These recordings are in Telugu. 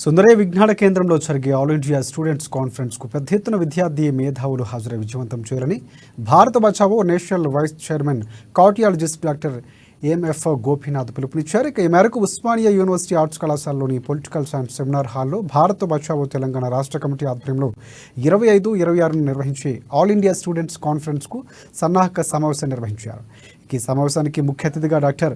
సుందరయ్య విజ్ఞాన కేంద్రంలో జరిగే ఆల్ ఇండియా స్టూడెంట్స్ కాన్ఫరెన్స్కు పెద్ద ఎత్తున విద్యార్థి మేధావులు హాజరై విజయవంతం చేయాలని Bharat Bachao national vice chairman cardiologist doctor MF Gopinath పిలుపునిచ్చారు. ఈ మేరకు ఉస్మానియా యూనివర్సిటీ ఆర్ట్స్ కళాశాలలోని పొలిటికల్ సైన్స్ సెమినార్ హాల్లో భారత బచావో తెలంగాణ రాష్ట్ర కమిటీ ఆధ్వర్యంలో 25-26 నిర్వహించే ఆల్ ఇండియా స్టూడెంట్స్ కాన్ఫరెన్స్కు సన్నాహక సమావేశం నిర్వహించారు. ఈ సమావేశానికి ముఖ్య అతిథిగా డాక్టర్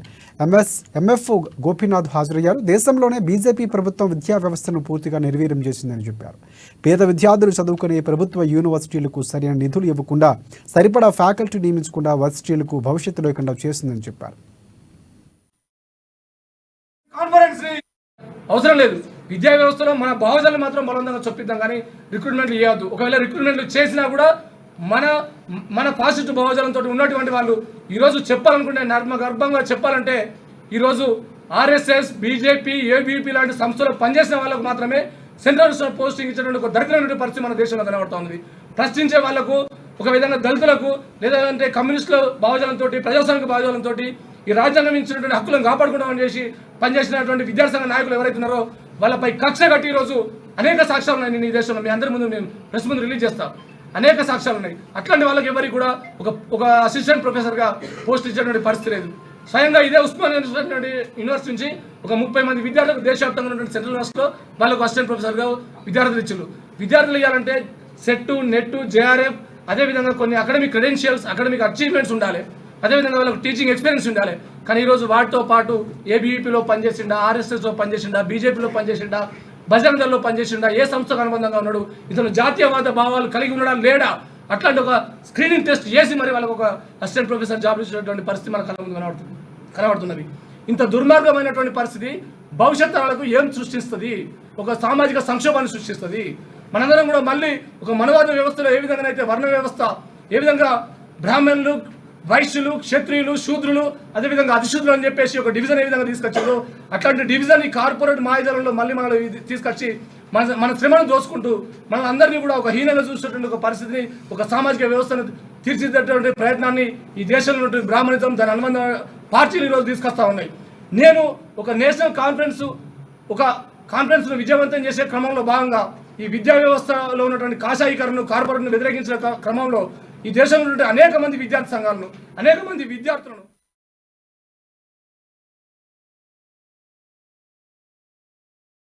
ఎంఎఫ్ గోపీనాథ్ హాజరయ్యారు. దేశంలోనే బీజేపీ ప్రభుత్వం విద్యా వ్యవస్థను పూర్తిగా నిర్వీర్యం చేసిందని చెప్పారు. పేద విద్యార్థులు చదువుకునే ప్రభుత్వ యూనివర్సిటీలకు సరైన నిధులు ఇవ్వకుండా, సరిపడా ఫ్యాకల్టీ నియమించకుండా వర్సిటీలకు భవిష్యత్తు లేకుండా చేసిందని చెప్పారు. అవసరం లేదు. విద్యా వ్యవస్థలో మన భావజాలను మాత్రం బలవంతంగా చొప్పిద్దాం, కానీ రిక్రూట్మెంట్లు చేయొద్దు. ఒకవేళ రిక్రూట్మెంట్లు చేసినా కూడా మన పాజిటివ్ భావజాలంతో ఉన్నటువంటి వాళ్ళు ఈరోజు చెప్పాలనుకుంటే, నర్మగర్భంగా చెప్పాలంటే, ఈరోజు ఆర్ఎస్ఎస్, బీజేపీ, ఏబీపీ లాంటి సంస్థలు పనిచేసిన వాళ్ళకు మాత్రమే సెంట్రల్ పోస్టింగ్ ఇచ్చేటువంటి ఒక దరిద్రమైన పరిస్థితి మన దేశంలో కనబడుతుంది. ప్రశ్నించే వాళ్లకు, ఒక విధంగా దళితులకు, లేదంటే కమ్యూనిస్టుల భావజాలంతో, ప్రజాస్వామిక భావజాలంతో ఈ రాజ్యాంగం ఇచ్చినటువంటి హక్కులను కాపాడుకుంటామని చేసి పనిచేసినటువంటి విద్యార్థి సంఘ నాయకులు ఎవరైతే ఉన్నారో వాళ్ళపై కక్ష కట్టి ఈరోజు అనేక సాక్ష్యాలు ఉన్నాయి. నేను ఈ దేశంలో మీ అందరి ముందు నేను ప్రెస్ ముందు రిలీజ్ చేస్తాను. అనేక సాక్ష్యాలు ఉన్నాయి. అట్లాంటి వాళ్ళకి ఎవరికి కూడా ఒక అసిస్టెంట్ ప్రొఫెసర్గా పోస్ట్ ఇచ్చేటువంటి పరిస్థితి లేదు. స్వయంగా ఇదే ఉస్మానియా యూనివర్సిటీ నుంచి ఒక 30 మంది విద్యార్థులకు దేశవ్యాప్తంగా ఉన్నటువంటి సెంట్రల్ యూనివర్సిటీలో వాళ్ళకు అసిస్టెంట్ ప్రొఫెసర్గా విద్యార్థులు ఇచ్చారు. విద్యార్థులు ఇవ్వాలంటే సెట్, నెట్, జేఆర్ఎఫ్, అదేవిధంగా కొన్ని అకాడమిక్ క్రెడెన్షియల్స్, అకాడమిక్ అచీవ్మెంట్స్ ఉండాలి. అదేవిధంగా వాళ్ళకు టీచింగ్ ఎక్స్పీరియన్స్ ఉండాలి. కానీ ఈరోజు వాటితో పాటు ఏబీవీపీలో పనిచేసిండా, ఆర్ఎస్ఎస్లో పనిచేసిండా, బీజేపీలో పనిచేసిండా, బజరంగ దళ్లో పనిచేసిండా, ఏ సంస్థకు అనుబంధంగా ఉన్నాడు, ఇతను జాతీయవాద భావాలు కలిగి ఉండడా లేడా, అట్లాంటి ఒక స్క్రీనింగ్ టెస్ట్ చేసి మరి వాళ్ళకు ఒక అసిస్టెంట్ ప్రొఫెసర్ జాబ్ ఇచ్చినటువంటి పరిస్థితి మన కళ్ళ ముందు కనబడుతున్నది. ఇంత దుర్మార్గమైనటువంటి పరిస్థితి భవిష్యత్ తరాలకు ఏం సృష్టిస్తుంది? ఒక సామాజిక సంక్షోభాన్ని సృష్టిస్తుంది. మనందరం కూడా మళ్ళీ ఒక మనవాద వ్యవస్థలో ఏ విధంగా అయితే వర్ణ వ్యవస్థ, ఏ విధంగా బ్రాహ్మణులు, వైశ్యులు, క్షత్రియులు, శూద్రులు, అదేవిధంగా అతిశూద్రులు అని చెప్పేసి ఒక డివిజన్ ఏ విధంగా తీసుకొచ్చారు, అట్లాంటి డివిజన్ ఈ కార్పొరేట్ మాయాజాలంలో మళ్ళీ మనం తీసుకొచ్చి మన శ్రమను దోచుకుంటూ మన అందరినీ కూడా ఒక హీనంగా చూసేటువంటి ఒక పరిస్థితిని, ఒక సామాజిక వ్యవస్థను తీర్చిదిద్దేటువంటి ప్రయత్నాన్ని ఈ దేశంలో ఉన్నటువంటి బ్రాహ్మణిజం, దాని అనుబంధ పార్టీలు ఈరోజు తీసుకొస్తా ఉన్నాయి. నేను ఒక నేషనల్ కాన్ఫరెన్స్ను విజయవంతం చేసే క్రమంలో భాగంగా ఈ విద్యా వ్యవస్థలో ఉన్నటువంటి కాషాయీకరణను, కార్పొరేట్ను వ్యతిరేకించిన క్రమంలో ఈ దేశంలో అనేక మంది విద్యార్థి సంఘాలను, అనేక మంది విద్యార్థులను